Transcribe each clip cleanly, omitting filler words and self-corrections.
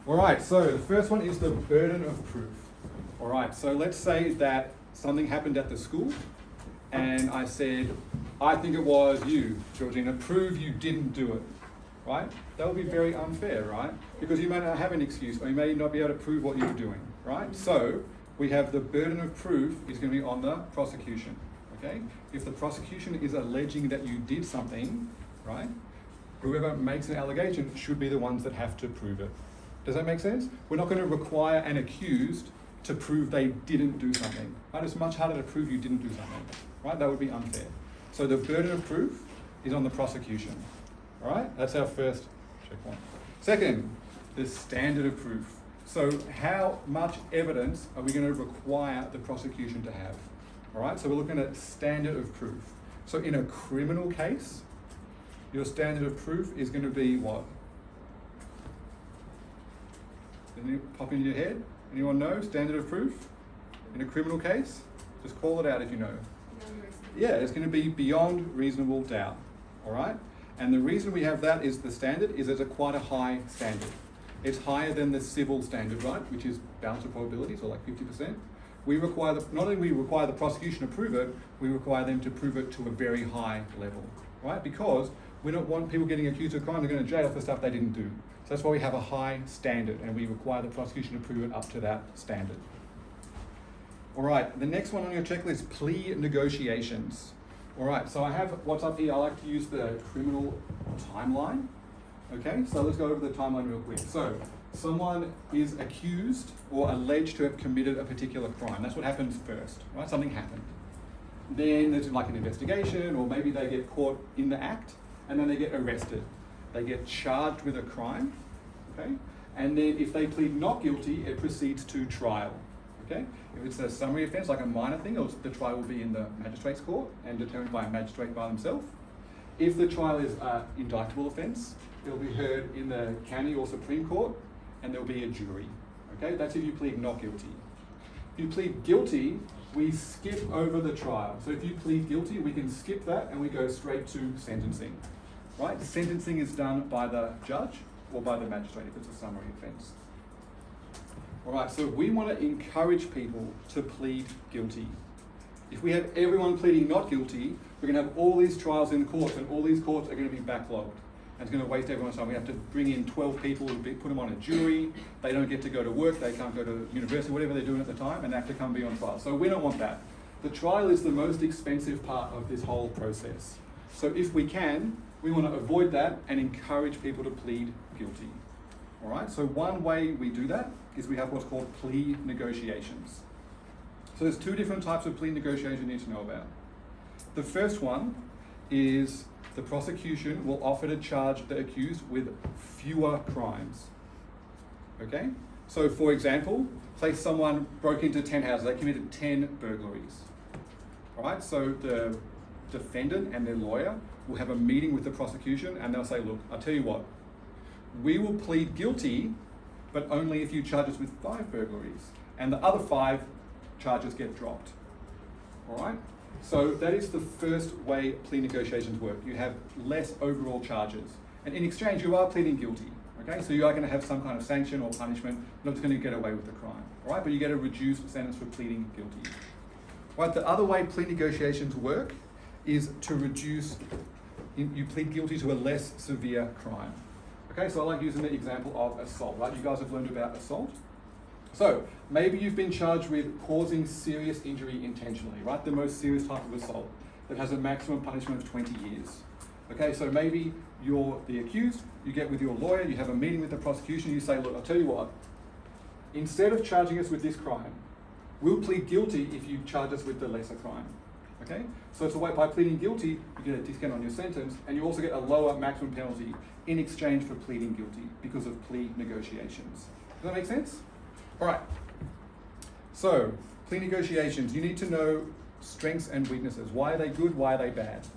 All right, so the first one is the burden of proof. All right, so let's say that something happened at the school and I said, I think it was you, Georgina, prove you didn't do it, right? That would be very unfair, right? Because you may not have an excuse or you may not be able to prove what you were doing, right? So we have the burden of proof is going to be on the prosecution, okay? If the prosecution is alleging that you did something, right? Whoever makes an allegation should be the ones that have to prove it. Does that make sense? We're not going to require an accused to prove they didn't do something. Right? It's much harder to prove you didn't do something. Right? That would be unfair. So the burden of proof is on the prosecution. All right? That's our first checkpoint. Second, the standard of proof. So how much evidence are we going to require the prosecution to have? All right? So we're looking at standard of proof. So in a criminal case, your standard of proof is going to be what? Does it pop into your head? Anyone know standard of proof in a criminal case? Just call it out if you know. Yeah, it's going to be beyond reasonable doubt. All right? And the reason we have that is the standard is it's quite a high standard. It's higher than the civil standard, right? Which is balance of probabilities, or like 50%. We require not only we require the prosecution to prove it, we require them to prove it to a very high level, right? Because we don't want people getting accused of crime to go to jail for stuff they didn't do. So that's why we have a high standard and we require the prosecution to prove it up to that standard. All right, the next one on your checklist, plea negotiations. All right, so I have what's up here. I like to use the criminal timeline. Okay, so let's go over the timeline real quick. So someone is accused or alleged to have committed a particular crime. That's what happens first, right? Something happened. Then there's like an investigation, or maybe they get caught in the act, and then they get arrested. They get charged with a crime, okay? And then if they plead not guilty, it proceeds to trial, okay? If it's a summary offence, like a minor thing, the trial will be in the magistrate's court and determined by a magistrate by themselves. If the trial is an indictable offence, it'll be heard in the county or Supreme Court, and there'll be a jury, okay? That's if you plead not guilty. If you plead guilty, we skip over the trial. So if you plead guilty, we can skip that and we go straight to sentencing, right? Sentencing is done by the judge or by the magistrate if it's a summary offence. All right, so we want to encourage people to plead guilty. If we have everyone pleading not guilty, we're going to have all these trials in the courts, and all these courts are going to be backlogged. And it's going to waste everyone's time. We have to bring in 12 people, put them on a jury. They don't get to go to work. They can't go to university, whatever they're doing at the time, and they have to come be on trial. So we don't want that. The trial is the most expensive part of this whole process. So if we can, we want to avoid that and encourage people to plead guilty. All right, so one way we do that is we have what's called plea negotiations. So there's two different types of plea negotiations you need to know about. The first one is the prosecution will offer to charge the accused with fewer crimes. Okay? So for example, say someone broke into 10 houses, they committed 10 burglaries. All right, so the defendant and their lawyer will have a meeting with the prosecution and they'll say, look, I'll tell you what, we will plead guilty, but only if you charge us with 5 burglaries, and the other 5 charges get dropped. All right? So that is the first way plea negotiations work. You have less overall charges. And in exchange, you are pleading guilty. Okay? So you are going to have some kind of sanction or punishment. You're not just going to get away with the crime. All right? But you get a reduced sentence for pleading guilty. Right? The other way plea negotiations work is to reduce, you plead guilty to a less severe crime. Okay? So I like using the example of assault. Right? You guys have learned about assault. So maybe you've been charged with causing serious injury intentionally, right? The most serious type of assault that has a maximum punishment of 20 years. Okay, so maybe you're the accused, you get with your lawyer, you have a meeting with the prosecution, you say, look, I'll tell you what, instead of charging us with this crime, we'll plead guilty if you charge us with the lesser crime. Okay, so it's a way, by pleading guilty, you get a discount on your sentence, and you also get a lower maximum penalty in exchange for pleading guilty because of plea negotiations. Does that make sense? All right, so plea negotiations, you need to know strengths and weaknesses. Why are they good? Why are they bad?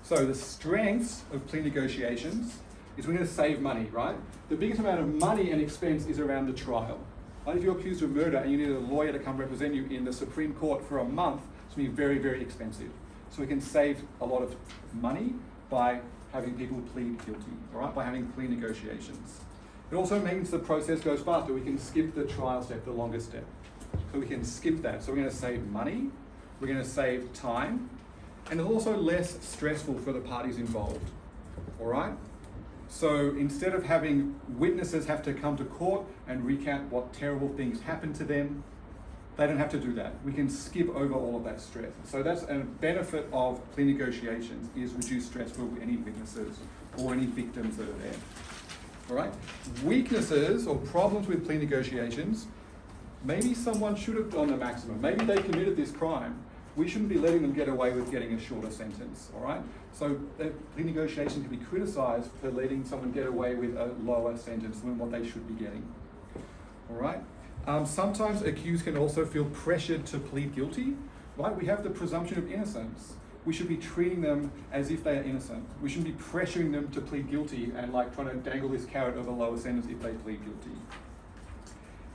So the strengths of plea negotiations is we're going to save money, right? The biggest amount of money and expense is around the trial. Right? If you're accused of murder and you need a lawyer to come represent you in the Supreme Court for a month, it's going to be very, very expensive. So we can save a lot of money by having people plead guilty, all right? By having plea negotiations. It also means the process goes faster. We can skip the trial step, the longest step. So we can skip that. So we're going to save money, we're going to save time, and it's also less stressful for the parties involved. All right? So instead of having witnesses have to come to court and recount what terrible things happened to them, they don't have to do that. We can skip over all of that stress. So that's a benefit of plea negotiations, is reduce stress for any witnesses or any victims that are there. All right? Weaknesses or problems with plea negotiations, maybe someone should have done the maximum. Maybe they committed this crime. We shouldn't be letting them get away with getting a shorter sentence, all right? So plea negotiation can be criticised for letting someone get away with a lower sentence than what they should be getting, all right? Sometimes accused can also feel pressured to plead guilty, right? We have the presumption of innocence. We should be treating them as if they are innocent. We shouldn't be pressuring them to plead guilty and like trying to dangle this carrot of a lower sentence if they plead guilty.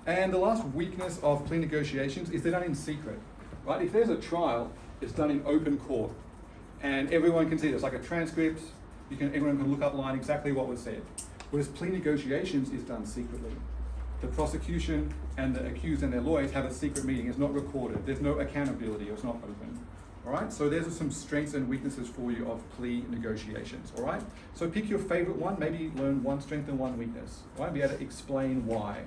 And the last weakness of plea negotiations is they're done in secret. Right? If there's a trial, it's done in open court, and everyone can see it. It's like a transcript. Everyone can look up line exactly what was said. Whereas plea negotiations is done secretly. The prosecution and the accused and their lawyers have a secret meeting. It's not recorded. There's no accountability. It's not open. All right. So there's some strengths and weaknesses for you of plea negotiations. All right. So pick your favorite one. Maybe learn one strength and one weakness. Right. Be able to explain why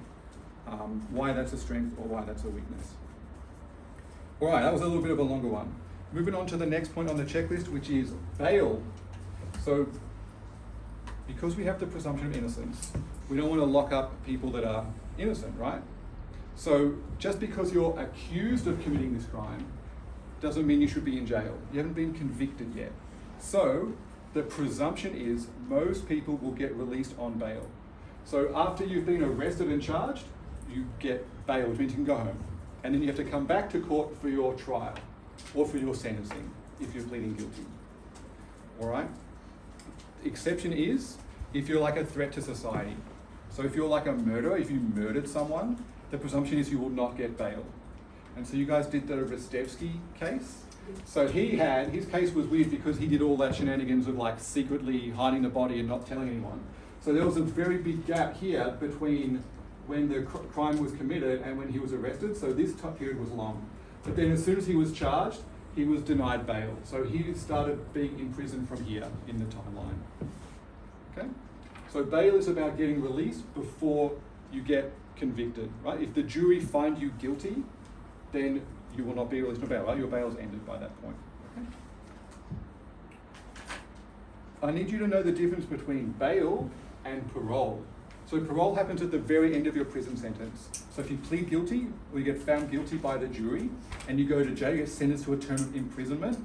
that's a strength or why that's a weakness. All right, that was a little bit of a longer one. Moving on to the next point on the checklist, which is bail. So, because we have the presumption of innocence, we don't want to lock up people that are innocent, right? So, just because you're accused of committing this crime doesn't mean you should be in jail. You haven't been convicted yet. So, the presumption is most people will get released on bail. So, after you've been arrested and charged, you get bail, which means you can go home. And then you have to come back to court for your trial or for your sentencing if you're pleading guilty. All right? The exception is if you're like a threat to society. So if you're like a murderer, if you murdered someone, the presumption is you will not get bail. And so you guys did the Rostevsky case. So his case was weird because he did all that shenanigans of like secretly hiding the body and not telling anyone. So there was a very big gap here between when the crime was committed and when he was arrested, so this period was long. But then as soon as he was charged, he was denied bail. So he started being in prison from here in the timeline. Okay? So bail is about getting released before you get convicted, right? If the jury find you guilty, then you will not be released on bail, right? Your bail is ended by that point. Okay? I need you to know the difference between bail and parole. So parole happens at the very end of your prison sentence. So if you plead guilty or you get found guilty by the jury and you go to jail, you get sentenced to a term of imprisonment.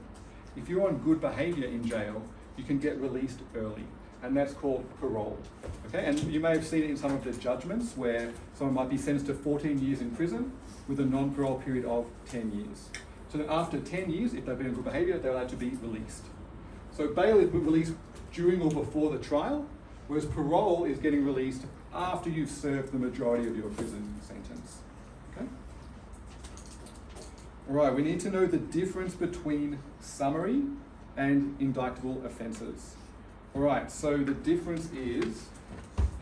If you're on good behaviour in jail, you can get released early, and that's called parole. Okay, and you may have seen it in some of the judgments where someone might be sentenced to 14 years in prison with a non-parole period of 10 years. So then after 10 years, if they've been on good behaviour, they're allowed to be released. So bail is released during or before the trial, whereas parole is getting released after you've served the majority of your prison sentence. Okay? All right, we need to know the difference between summary and indictable offences. All right, so the difference is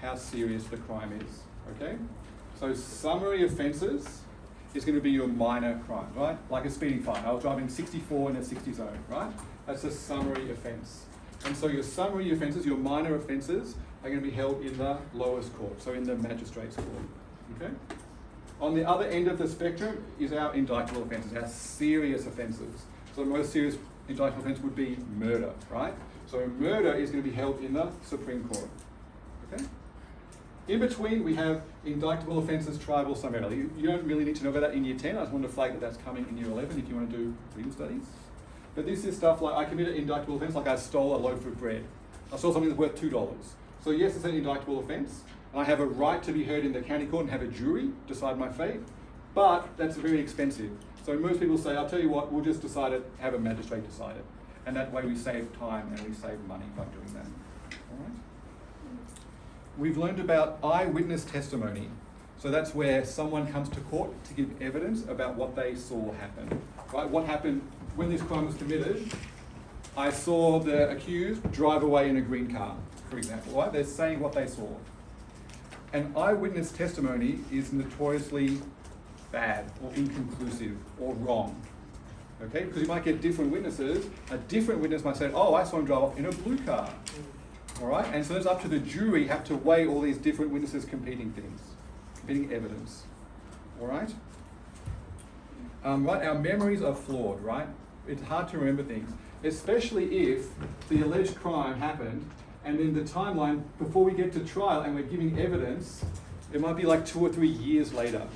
how serious the crime is, okay? So summary offences is going to be your minor crime, right? Like a speeding fine. I was driving 64 in a 60 zone, right? That's a summary offence. And so your summary offences, your minor offences, are going to be held in the lowest court, so in the magistrate's court, okay? On the other end of the spectrum is our indictable offences, our serious offences. So the most serious indictable offence would be murder, right? So murder is going to be held in the Supreme Court, okay? In between, we have indictable offences, triable, summarily. You don't really need to know about that in year 10. I just wanted to flag that that's coming in year 11 if you want to do legal studies. But this is stuff like I committed an indictable offence, like I stole a loaf of bread. I stole something that's worth $2. So yes, it's an indictable offence, and I have a right to be heard in the county court and have a jury decide my fate, but that's very expensive. So most people say, I'll tell you what, we'll just decide it, have a magistrate decide it. And that way we save time and we save money by doing that. All right? We've learned about eyewitness testimony. So that's where someone comes to court to give evidence about what they saw happen. Right? What happened when this crime was committed? I saw the accused drive away in a green car, for example. Right? They're saying what they saw. And eyewitness testimony is notoriously bad or inconclusive or wrong. Okay, because you might get different witnesses. A different witness might say, oh, I saw him drive off in a blue car. All right, and so it's up to the jury have to weigh all these different witnesses competing things, competing evidence. All right? Right, our memories are flawed, right? It's hard to remember things, especially if the alleged crime happened and then the timeline, before we get to trial and we're giving evidence, it might be like 2 or 3 years later.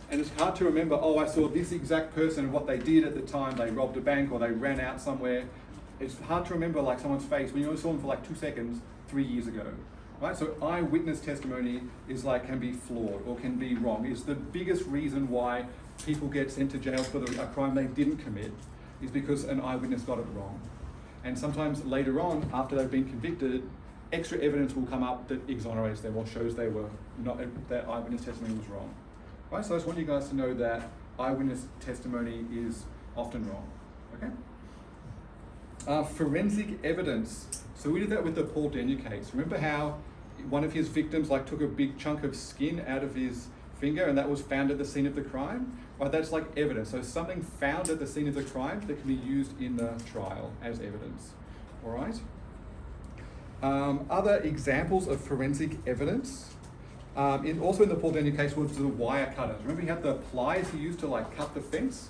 And it's hard to remember, oh, I saw this exact person and what they did at the time, they robbed a bank or they ran out somewhere. It's hard to remember like someone's face when you only saw them for like 2 seconds 3 years ago. Right? So eyewitness testimony is like, can be flawed or can be wrong. It's the biggest reason why people get sent to jail for a crime they didn't commit, is because an eyewitness got it wrong. And sometimes later on, after they've been convicted, extra evidence will come up that exonerates them or shows they were not, that eyewitness testimony was wrong. Right? So I just want you guys to know that eyewitness testimony is often wrong. Okay? Forensic evidence. So we did that with the Paul Denyer case. Remember how one of his victims like took a big chunk of skin out of his finger and that was found at the scene of the crime? Right, that's like evidence. So something found at the scene of the crime that can be used in the trial as evidence. All right? Other examples of forensic evidence, also in the Paul Denyer case, was the wire cutters. Remember he had the pliers he used to like cut the fence?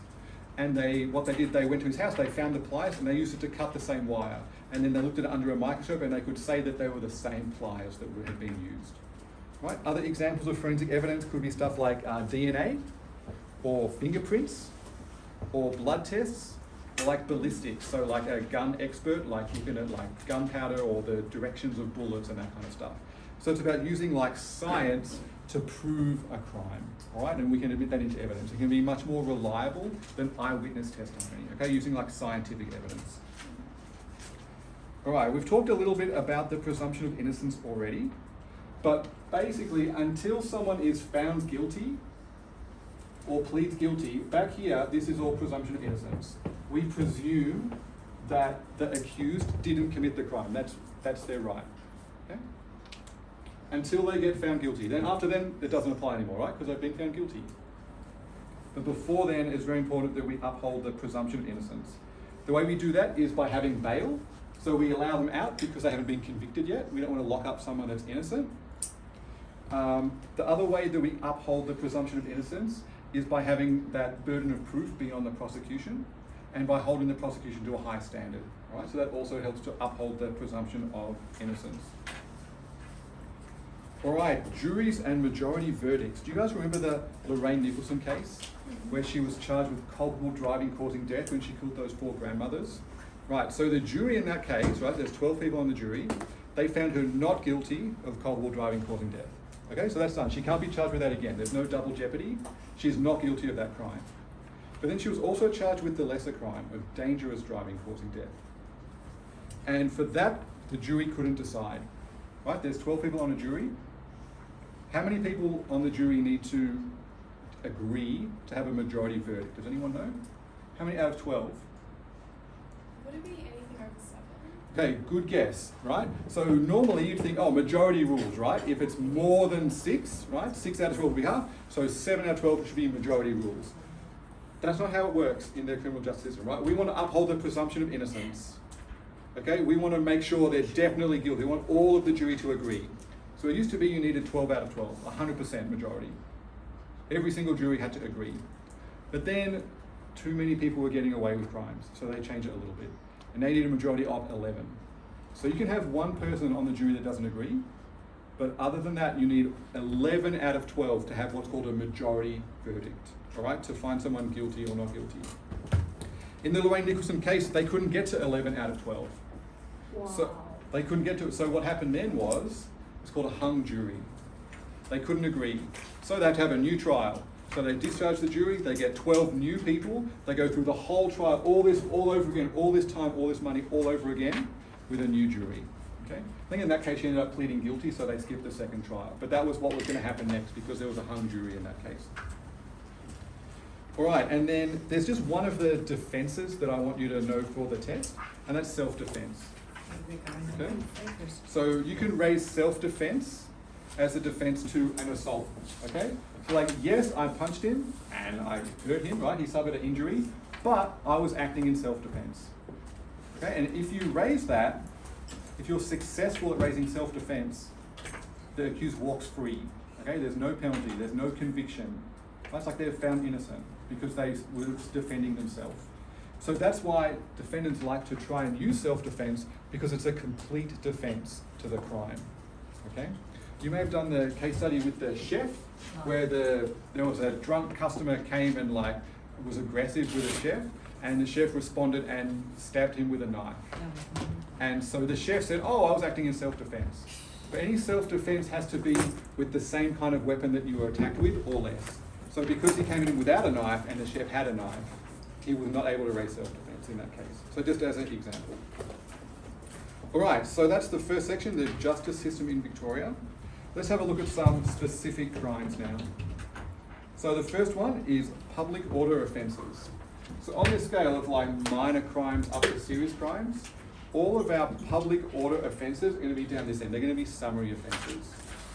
And they went to his house, they found the pliers and they used it to cut the same wire. And then they looked at it under a microscope and they could say that they were the same pliers that had been used. Right? Other examples of forensic evidence could be stuff like DNA, or fingerprints, or blood tests, or like ballistics. So like a gun expert, like looking at like gunpowder or the directions of bullets and that kind of stuff. So it's about using like science to prove a crime, all right? And we can admit that into evidence. It can be much more reliable than eyewitness testimony, okay? Using like scientific evidence. All right, we've talked a little bit about the presumption of innocence already, but basically until someone is found guilty or pleads guilty, back here, this is all presumption of innocence. We presume that the accused didn't commit the crime. That's their right, okay? Until they get found guilty. Then after then, it doesn't apply anymore, right? Because they've been found guilty. But before then, it's very important that we uphold the presumption of innocence. The way we do that is by having bail. So we allow them out because they haven't been convicted yet. We don't want to lock up someone that's innocent. The other way that we uphold the presumption of innocence is by having that burden of proof be on the prosecution and by holding the prosecution to a high standard, right? So that also helps to uphold the presumption of innocence. All right, juries and majority verdicts. Do you guys remember the Lorraine Nicholson case where she was charged with culpable driving causing death when she killed those 4 grandmothers? Right, so the jury in that case, right, there's 12 people on the jury, they found her not guilty of culpable driving causing death. Okay, so that's done. She can't be charged with that again. There's no double jeopardy. She's not guilty of that crime. But then she was also charged with the lesser crime of dangerous driving causing death. And for that, the jury couldn't decide. Right, there's 12 people on a jury. How many people on the jury need to agree to have a majority verdict? Does anyone know? How many out of 12? Would it be anything over 7? Okay, good guess, right? So normally you'd think, oh, majority rules, right? If it's more than 6, right? 6 out of 12 would be half, so 7 out of 12 should be majority rules. That's not how it works in the criminal justice system, right? We want to uphold the presumption of innocence. Okay, we want to make sure they're definitely guilty. We want all of the jury to agree. So it used to be you needed 12 out of 12, 100% majority. Every single jury had to agree. But then too many people were getting away with crimes, so they changed it a little bit. And they need a majority of 11. So you can have one person on the jury that doesn't agree, but other than that, you need 11 out of 12 to have what's called a majority verdict, all right, to find someone guilty or not guilty. In the Lorraine Nicholson case, they couldn't get to 11 out of 12. Wow. So they couldn't get to it. So what happened then was, it's called a hung jury. They couldn't agree. So they had to have a new trial. So they discharge the jury, they get 12 new people, they go through the whole trial, all this, all over again, all this time, all this money, all over again, with a new jury. Okay? I think in that case she ended up pleading guilty, so they skipped the second trial. But that was what was going to happen next, because there was a hung jury in that case. All right, and then there's just one of the defenses that I want you to know for the test, and that's self-defense. Okay? So you can raise self-defense as a defense to an assault, okay? So like, yes, I punched him and I hurt him, right? He suffered an injury, but I was acting in self-defense, okay? And if you raise that, if you're successful at raising self-defense, the accused walks free, okay? There's no penalty, there's no conviction. It's like they're found innocent because they were defending themselves. So that's why defendants like to try and use self-defense, because it's a complete defense to the crime, okay? You may have done the case study with the chef, where there was a drunk customer came and like was aggressive with the chef, and the chef responded and stabbed him with a knife. And so the chef said, oh, I was acting in self-defense. But any self-defense has to be with the same kind of weapon that you were attacked with or less. So because he came in without a knife and the chef had a knife, he was not able to raise self-defense in that case. So just as an example. All right, so that's the first section, the justice system in Victoria. Let's have a look at some specific crimes now. So the first one is public order offences. So on this scale of like minor crimes up to serious crimes, all of our public order offences are going to be down this end. They're going to be summary offences.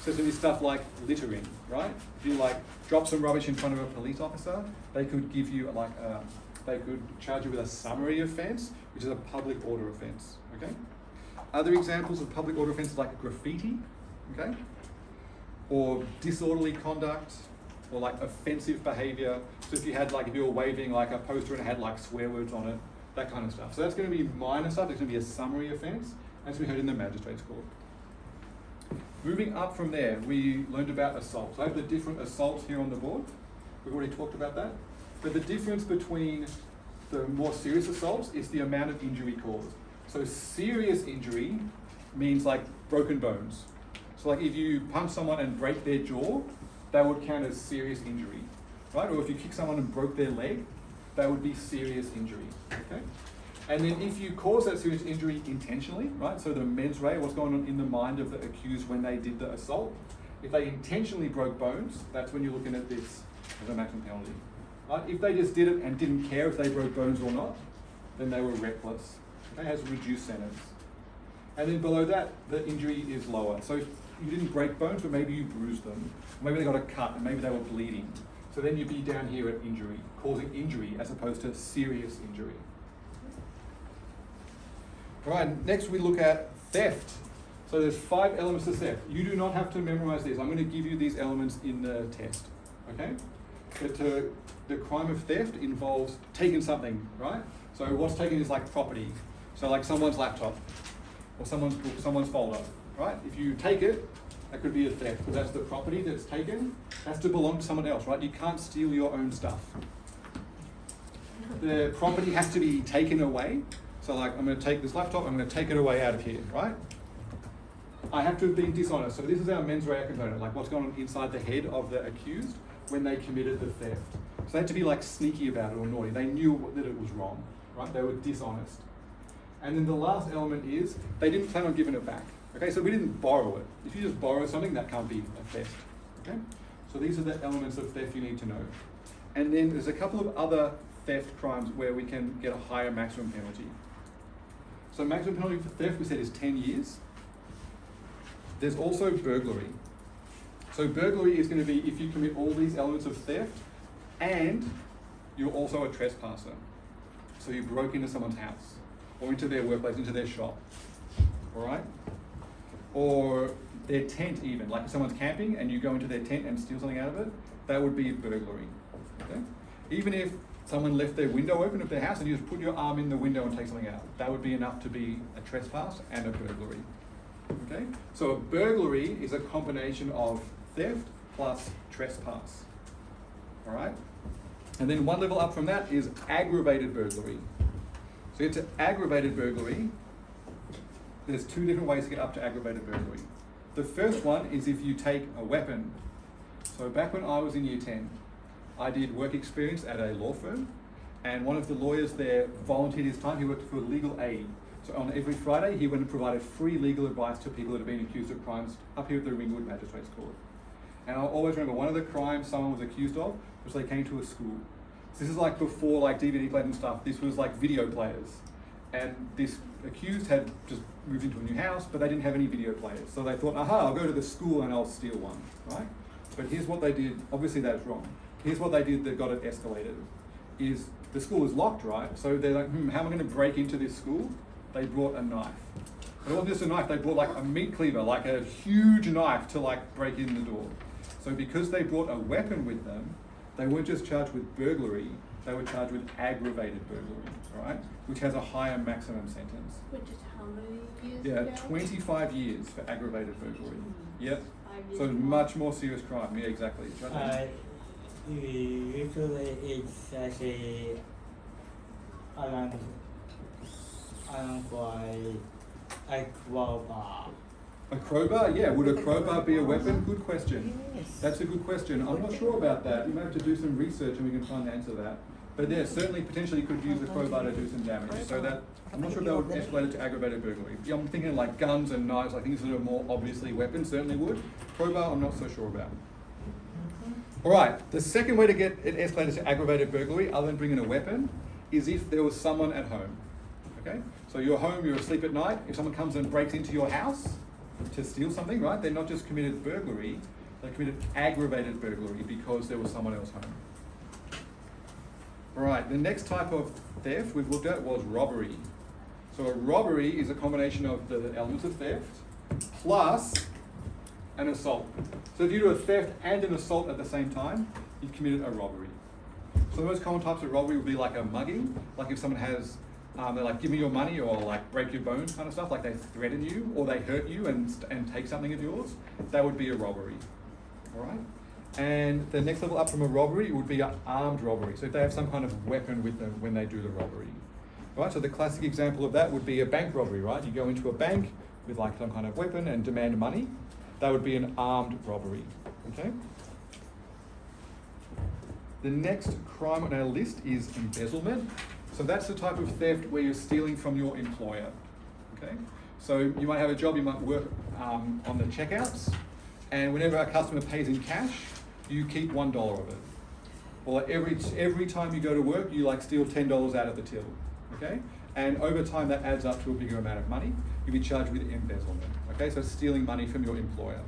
So it's going to be stuff like littering, right? If you like drop some rubbish in front of a police officer, they could give you like they could charge you with a summary offence, which is a public order offence, okay? Other examples of public order offences like graffiti, okay? Or disorderly conduct, or like offensive behaviour. So if you were waving like a poster and it had like swear words on it, that kind of stuff. So that's going to be minor stuff. It's going to be a summary offence, as we heard in the magistrate's court. Moving up from there, we learned about assault. So I have the different assaults here on the board. We've already talked about that. But the difference between the more serious assaults is the amount of injury caused. So serious injury means like broken bones. So like if you punch someone and break their jaw, that would count as serious injury, right? Or if you kick someone and broke their leg, that would be serious injury, okay? And then if you cause that serious injury intentionally, right? So the mens rea, what's going on in the mind of the accused when they did the assault, if they intentionally broke bones, that's when you're looking at this as a maximum penalty, right? If they just did it and didn't care if they broke bones or not, then they were reckless. Okay, has a reduced sentence. And then below that, the injury is lower. So you didn't break bones, but maybe you bruised them. Maybe they got a cut and maybe they were bleeding. So then you'd be down here at injury, causing injury as opposed to serious injury. All right, next we look at theft. So there's 5 elements to theft. You do not have to memorize these. I'm going to give you these elements in the test, okay? But the crime of theft involves taking something, right? So what's taken is like property. So like someone's laptop or someone's book, someone's folder, right? If you take it, that could be a theft, because that's the property that's taken. It has to belong to someone else, right? You can't steal your own stuff. The property has to be taken away. So like, I'm going to take this laptop, I'm going to take it away out of here, right? I have to have been dishonest. So this is our mens rea component, like what's going on inside the head of the accused when they committed the theft. So they had to be like sneaky about it or naughty. They knew that it was wrong, right? They were dishonest. And then the last element is they didn't plan on giving it back. Okay, so we didn't borrow it. If you just borrow something, that can't be a theft. Okay, so these are the elements of theft you need to know. And then there's a couple of other theft crimes where we can get a higher maximum penalty. So maximum penalty for theft, we said, is 10 years. There's also burglary. So burglary is going to be if you commit all these elements of theft and you're also a trespasser. So you broke into someone's house or into their workplace, into their shop, all right? Or their tent even, like if someone's camping and you go into their tent and steal something out of it, that would be burglary, okay? Even if someone left their window open of their house and you just put your arm in the window and take something out, that would be enough to be a trespass and a burglary, okay? So a burglary is a combination of theft plus trespass, all right? And then one level up from that is aggravated burglary. So you get to aggravated burglary. There's 2 different ways to get up to aggravated burglary. The first one is if you take a weapon. So back when I was in year 10, I did work experience at a law firm, and one of the lawyers there volunteered his time. He worked for legal aid. So on every Friday, he went and provided free legal advice to people that have been accused of crimes up here at the Ringwood Magistrates Court. And I always remember one of the crimes someone was accused of was they came to a school. So this is like before like DVD players and stuff. This was like video players. And this accused had just moved into a new house, but they didn't have any video players. So they thought, aha, I'll go to the school and I'll steal one, right? But here's what they did. Obviously that's wrong. Here's what they did that got it escalated. Is the school is locked, right? So they're like, how am I going to break into this school? They brought a knife. But it wasn't just a knife, they brought like a meat cleaver, like a huge knife to like break in the door. So because they brought a weapon with them, they weren't just charged with burglary, they were charged with aggravated burglary, right? Which has a higher maximum sentence. Which is how many years Yeah, ago? 25 years for aggravated burglary. Yep. 5 years So it's more. much more serious crime. Yeah, exactly. Usually it's actually around for a crowbar. A crowbar? Yeah, would a crowbar be a weapon? Good question. That's a good question. I'm not sure about that. You may have to do some research and we can try and answer that. But yeah, certainly potentially could use a crowbar to do some damage. So that, I'm not sure if that would escalate it to aggravated burglary. Yeah, I'm thinking like guns and knives, like things that are more obviously weapons certainly would. Crowbar, I'm not so sure about. All right, the second way to get it escalated to aggravated burglary, other than bringing a weapon, is if there was someone at home. Okay? So you're home, you're asleep at night. If someone comes and breaks into your house to steal something, right? They're not just committed burglary, they committed aggravated burglary because there was someone else home. All right, the next type of theft we've looked at was robbery. So a robbery is a combination of the elements of theft plus an assault. So if you do a theft and an assault at the same time, you've committed a robbery. So the most common types of robbery would be like a mugging, like if someone has, they're like, give me your money or like break your bones kind of stuff, like they threaten you or they hurt you and take something of yours, that would be a robbery, all right? And the next level up from a robbery would be an armed robbery. So if they have some kind of weapon with them when they do the robbery. Right, so the classic example of that would be a bank robbery, right? You go into a bank with like some kind of weapon and demand money. That would be an armed robbery, okay? The next crime on our list is embezzlement. So that's the type of theft where you're stealing from your employer, okay? So you might have a job, you might work on the checkouts, and whenever a customer pays in cash, you keep $1 of it. Or every time you go to work, you like steal $10 out of the till, okay? And over time that adds up to a bigger amount of money. You'll be charged with embezzlement, okay? So stealing money from your employer.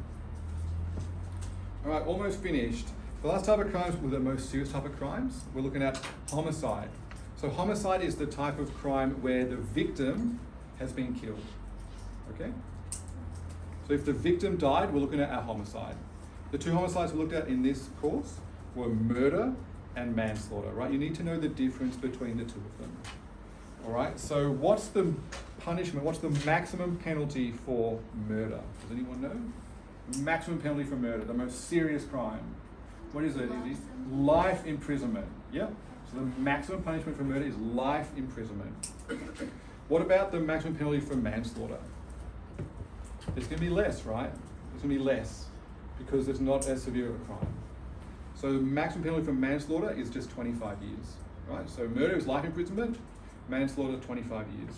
All right, almost finished. The last type of crimes were the most serious type of crimes. We're looking at homicide. So homicide is the type of crime where the victim has been killed, okay? So if the victim died, we're looking at a homicide. The two homicides we looked at in this course were murder and manslaughter, right? You need to know the difference between the two of them. All right, so what's the punishment, what's the maximum penalty for murder? Does anyone know? Maximum penalty for murder, the most serious crime. What is it? Is it life imprisonment? Yep. So the maximum punishment for murder is life imprisonment. What about the maximum penalty for manslaughter? It's going to be less, right? It's going to be less because it's not as severe of a crime. So the maximum penalty for manslaughter is just 25 years, right? So murder is life imprisonment, manslaughter 25 years.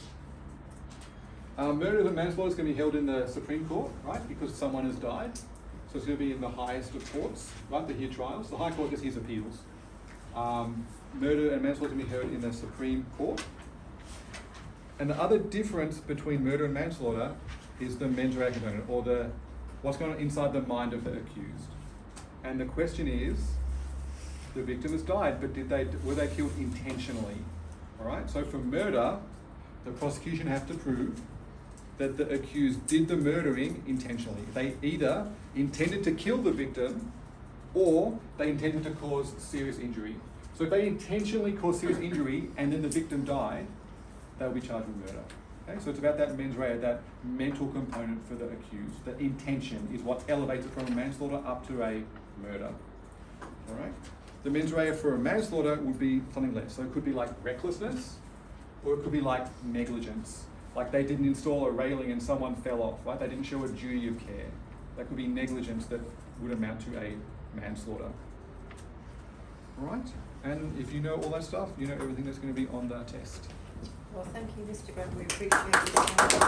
Murder and manslaughter is going to be held in the Supreme Court, right? Because someone has died. So it's going to be in the highest of courts, right? They hear trials. The High Court just hears appeals. Murder and manslaughter is going to be heard in the Supreme Court. And the other difference between murder and manslaughter is the mens rea component, or what's going on inside the mind of the accused. And the question is, the victim has died, but were they killed intentionally? All right. So for murder, the prosecution have to prove that the accused did the murdering intentionally. They either intended to kill the victim, or they intended to cause serious injury. So if they intentionally caused serious injury and then the victim died, they'll be charged with murder. Okay, so it's about that mens rea, that mental component for the accused. The intention is what elevates it from a manslaughter up to a murder. All right. The mens rea for a manslaughter would be something less. So it could be like recklessness, or it could be like negligence. Like they didn't install a railing and someone fell off, right? They didn't show a duty of care. That could be negligence that would amount to a manslaughter. All right. And if you know all that stuff, you know everything that's going to be on the test. Well, thank you, Mr. Greg. We appreciate it.